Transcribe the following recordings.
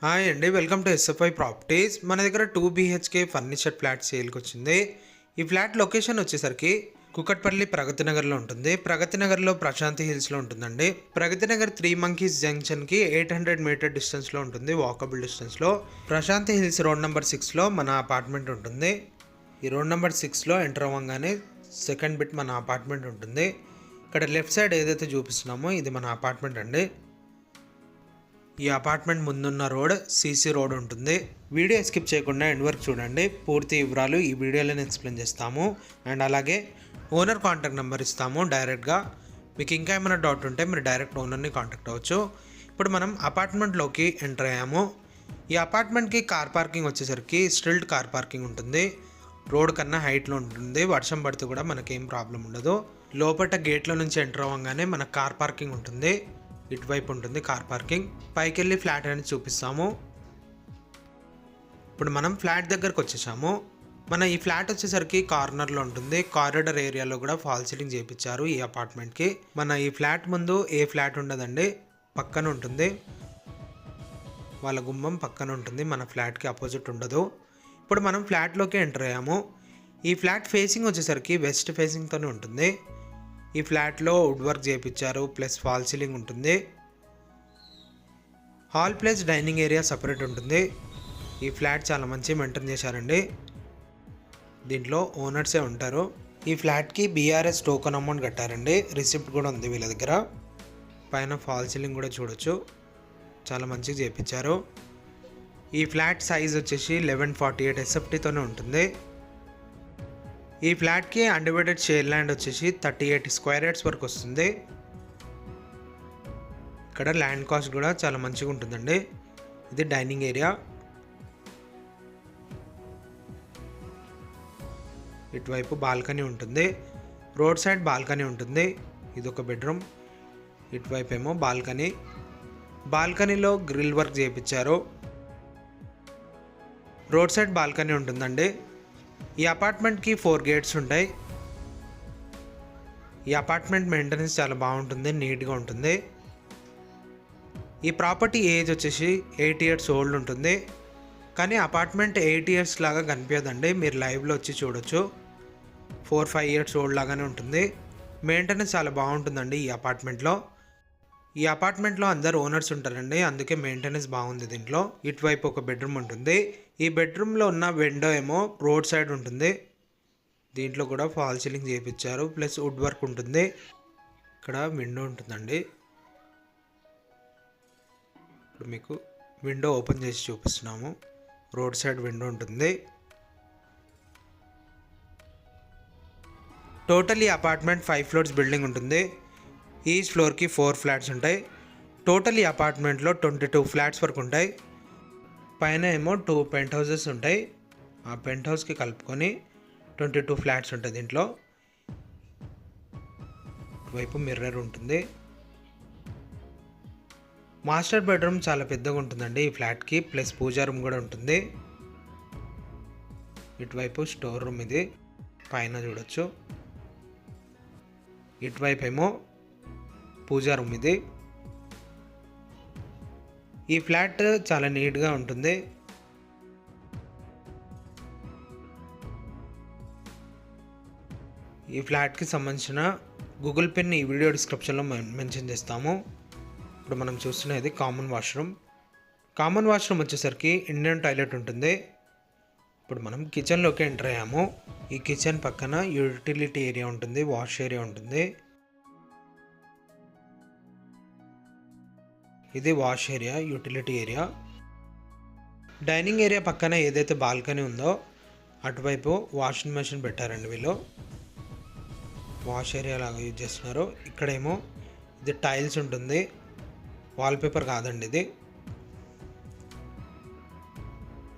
Hi అండి, welcome to SFI properties. మన దగ్గర 2 BHK ఫర్నిచర్ ఫ్లాట్ సేల్కి వచ్చింది. ఈ ఫ్లాట్ లొకేషన్ వచ్చేసరికి కుకట్పల్లి ప్రగతి నగర్లో ఉంటుంది. ప్రగతి నగర్లో ప్రశాంతి హిల్స్లో ఉంటుందండి. ప్రగతి నగర్ 3 మంకీస్ జంక్షన్కి 800 మీటర్ డిస్టెన్స్లో ఉంటుంది, వాకబుల్ డిస్టెన్స్లో. ప్రశాంతి హిల్స్ రోడ్ నెంబర్ 6లో మన అపార్ట్మెంట్ ఉంటుంది. ఈ రోడ్ నెంబర్ 6లో ఎంటర్ అవ్వగానే సెకండ్ బిట్ మన అపార్ట్మెంట్ ఉంటుంది. ఇక్కడ లెఫ్ట్ సైడ్ ఏదైతే చూపిస్తున్నామో ఇది మన అపార్ట్మెంట్ అండి. ఈ అపార్ట్మెంట్ ముందున్న రోడ్ సీసీ రోడ్ ఉంటుంది. వీడియో స్కిప్ చేయకుండా ఎండ్ వరకు చూడండి. పూర్తి వివరాలు ఈ వీడియోలో ఎక్స్ప్లెయిన్ చేస్తాము. అండ్ అలాగే ఓనర్ కాంటాక్ట్ నెంబర్ ఇస్తాము డైరెక్ట్గా. మీకు ఇంకా ఏమైనా డౌట్ ఉంటే మీరు డైరెక్ట్ ఓనర్ని కాంటాక్ట్ అవ్వచ్చు. ఇప్పుడు మనం అపార్ట్మెంట్లోకి ఎంటర్ అయ్యాము. ఈ అపార్ట్మెంట్కి కార్ పార్కింగ్ వచ్చేసరికి స్ట్రిల్ట్ కార్ పార్కింగ్ ఉంటుంది. రోడ్ కన్నా హైట్లో ఉంటుంది. వర్షం పడితే కూడా మనకేం ప్రాబ్లం ఉండదు. లోపల గేట్లో నుంచి ఎంటర్ అవ్వగానే మనకు కార్ పార్కింగ్ ఉంటుంది. ఇటువైపు ఉంటుంది కార్ పార్కింగ్. పైకి వెళ్ళి ఫ్లాట్ అనేది చూపిస్తాము. ఇప్పుడు మనం ఫ్లాట్ దగ్గరకు వచ్చేసాము. మన ఈ ఫ్లాట్ వచ్చేసరికి కార్నర్లో ఉంటుంది. కారిడార్ ఏరియాలో కూడా ఫాల్ సీలింగ్ చేయించారు ఈ అపార్ట్మెంట్కి. మన ఈ ఫ్లాట్ ముందు ఏ ఫ్లాట్ ఉండదండి, పక్కన ఉంటుంది. వాళ్ళ గుమ్మం పక్కన ఉంటుంది, మన ఫ్లాట్కి అపోజిట్ ఉండదు. ఇప్పుడు మనం ఫ్లాట్లోకి ఎంటర్ అయ్యాము. ఈ ఫ్లాట్ ఫేసింగ్ వచ్చేసరికి వెస్ట్ ఫేసింగ్తోనే ఉంటుంది. ఈ ఫ్లాట్లో వుడ్ వర్క్ చేయించారు, ప్లస్ ఫాల్ సీలింగ్ ఉంటుంది. Hall plus dining area separate ఉంటుంది. ఈ ఫ్లాట్ చాలా మంచి మెయింటైన్ చేశారండి. దీంట్లో ఓనర్సే ఉంటారు. ఈ ఫ్లాట్కి BRS టోకన్ అమౌంట్ కట్టారండి. రిసిప్ట్ కూడా ఉంది వీళ్ళ దగ్గర. పైన ఫాల్ సీలింగ్ కూడా చూడొచ్చు, చాలా మంచిగా చేయించారు. ఈ ఫ్లాట్ సైజ్ వచ్చేసి 1148 SFTతోనే ఉంటుంది. ఈ ఫ్లాట్కి అన్డివైడెడ్ షేర్ ల్యాండ్ వచ్చేసి 38 స్క్వేర్ యార్డ్స్ వరకు వస్తుంది. ఇక్కడ ల్యాండ్ కాస్ట్ కూడా చాలా మంచిగా ఉంటుందండి. ఇది డైనింగ్ ఏరియా. ఇటువైపు బాల్కనీ ఉంటుంది. రోడ్ సైడ్ బాల్కనీ ఉంటుంది. ఇది ఒక బెడ్రూమ్. ఇటువైపు ఏమో బాల్కనీ. బాల్కనీలో గ్రిల్ వర్క్ చేయించారు. రోడ్ సైడ్ బాల్కనీ ఉంటుందండి. ఈ అపార్ట్మెంట్కి 4 గేట్స్ ఉంటాయి. ఈ అపార్ట్మెంట్ మెయింటెనెన్స్ చాలా బాగుంటుంది, నీట్గా ఉంటుంది. ఈ ప్రాపర్టీ ఏజ్ వచ్చేసి 8 ఇయర్స్ ఓల్డ్ ఉంటుంది. కానీ అపార్ట్మెంట్ 8 ఇయర్స్ లాగా కనిపించదండి. మీరు లైవ్లో వచ్చి చూడొచ్చు. 4-5 ఇయర్స్ ఓల్డ్ లాగానే ఉంటుంది. మెయింటెనెన్స్ చాలా బాగుంటుందండి ఈ అపార్ట్మెంట్లో. ఈ అపార్ట్మెంట్లో అందరు ఓనర్స్ ఉంటారండి, అందుకే మెయింటెనెన్స్ బాగుంది దీంట్లో. ఇటువైపు ఒక బెడ్రూమ్ ఉంటుంది. ఈ బెడ్రూమ్లో ఉన్న విండో ఏమో రోడ్ సైడ్ ఉంటుంది. దీంట్లో కూడా ఫాల్ సీలింగ్ చేయించారు, ప్లస్ వుడ్ వర్క్ ఉంటుంది. ఇక్కడ విండో ఉంటుందండి. ఇప్పుడు మీకు విండో ఓపెన్ చేసి చూపిస్తున్నాము. రోడ్ సైడ్ విండో ఉంటుంది. టోటల్ ఈ అపార్ట్మెంట్ 5 ఫ్లోర్స్ బిల్డింగ్ ఉంటుంది. ఈచ్ ఫ్లోర్కి 4 ఫ్లాట్స్ ఉంటాయి. టోటల్ ఈ అపార్ట్మెంట్లో 22 ఫ్లాట్స్ వరకు ఉంటాయి. పైన ఏమో 2 పెంట్ హౌసెస్ ఉంటాయి. ఆ పెంట్ హౌస్కి కలుపుకొని 22 ఫ్లాట్స్ ఉంటాయి దీంట్లో. వైపు మిర్రర్ ఉంటుంది. మాస్టర్ బెడ్రూమ్ చాలా పెద్దగా ఉంటుందండి ఈ ఫ్లాట్కి, ప్లస్ పూజా రూమ్ కూడా ఉంటుంది. ఇటువైపు స్టోర్ రూమ్ ఇది, పైన చూడొచ్చు. ఇటువైపు ఏమో పూజా రూమ్ ఇది. ఈ ఫ్లాట్ చాలా నీట్గా ఉంటుంది. ఈ ఫ్లాట్కి సంబంధించిన గూగుల్ పిన్ ఈ వీడియో డిస్క్రిప్షన్లో మెన్షన్ చేస్తాము. ఇప్పుడు మనం చూస్తున్నది కామన్ వాష్రూమ్. కామన్ వాష్రూమ్ వచ్చేసరికి ఇండియన్ టాయిలెట్ ఉంటుంది. ఇప్పుడు మనం కిచెన్లోకి ఎంటర్ అయ్యాము. ఈ కిచెన్ పక్కన యూటిలిటీ ఏరియా ఉంటుంది, వాష్ ఏరియా ఉంటుంది. ఇది wash area, utility area. Dining area పక్కన ఏదైతే బాల్కనీ ఉందో అటువైపు వాషింగ్ మెషిన్ పెట్టారండి వీళ్ళు. వాష్ ఏరియా లాగా యూజ్ చేస్తున్నారు. ఇక్కడేమో ఇది టైల్స్ ఉంటుంది, వాల్పేపర్ కాదండి ఇది.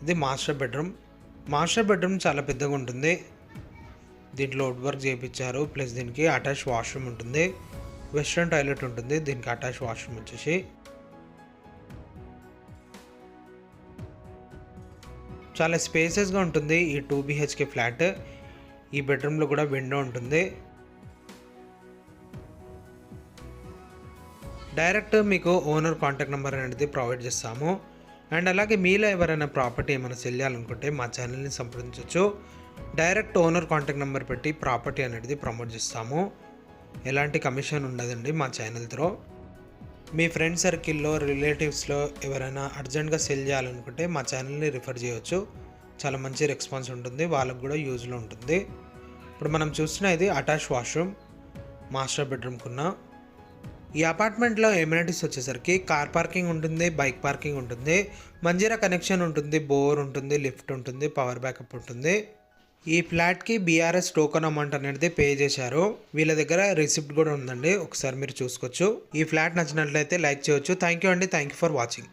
ఇది మాస్టర్ బెడ్రూమ్. మాస్టర్ బెడ్రూమ్ చాలా పెద్దగా ఉంటుంది. దీంట్లో వుడ్ వర్క్ చేయించారు, ప్లస్ దీనికి అటాచ్ వాష్రూమ్ ఉంటుంది. వెస్ట్రన్ టాయిలెట్ ఉంటుంది, దీనికి అటాచ్ వాష్రూమ్ వచ్చేసి. చాలా స్పేసెస్గా ఉంటుంది ఈ 2 BHK ఫ్లాట్. ఈ బెడ్రూమ్లో కూడా విండో ఉంటుంది. డైరెక్ట్ మీకు ఓనర్ కాంటాక్ట్ నెంబర్ అనేది ప్రొవైడ్ చేస్తాము. అండ్ అలాగే మీలో ఎవరైనా ప్రాపర్టీ ఏమైనా సెల్ చేయాలనుకుంటే మా ఛానల్ని సంప్రదించవచ్చు. డైరెక్ట్ ఓనర్ కాంటాక్ట్ నెంబర్ పెట్టి ప్రాపర్టీ అనేది ప్రమోట్ చేస్తాము. ఎలాంటి కమిషన్ ఉండదండి మా ఛానల్ త్రో. మీ ఫ్రెండ్ సర్కిల్లో రిలేటివ్స్లో ఎవరైనా అర్జెంట్గా సెల్ చేయాలనుకుంటే మా ఛానల్ని రిఫర్ చేయవచ్చు. చాలా మంచి రెస్పాన్స్ ఉంటుంది, వాళ్ళకు కూడా యూజ్లో ఉంటుంది. ఇప్పుడు మనం చూస్తున్న ఇది అటాచ్ వాష్రూమ్ మాస్టర్ బెడ్రూమ్కున్న. ఈ అపార్ట్మెంట్లో ఎమ్యూనిటీస్ వచ్చేసరికి కార్ పార్కింగ్ ఉంటుంది, బైక్ పార్కింగ్ ఉంటుంది, మంజీరా కనెక్షన్ ఉంటుంది, బోర్ ఉంటుంది, లిఫ్ట్ ఉంటుంది, పవర్ బ్యాకప్ ఉంటుంది. ఈ ఫ్లాట్కి బీఆర్ఎస్ టోకన్ అమౌంట్ అనేది పే చేశారు. వీళ్ళ దగ్గర రిసిప్ట్ కూడా ఉందండి, ఒకసారి మీరు చూసుకోవచ్చు. ఈ ఫ్లాట్ నచ్చినట్లయితే లైక్ చేయవచ్చు. థ్యాంక్ యూ అండి, థ్యాంక్ యూ ఫర్ వాచింగ్.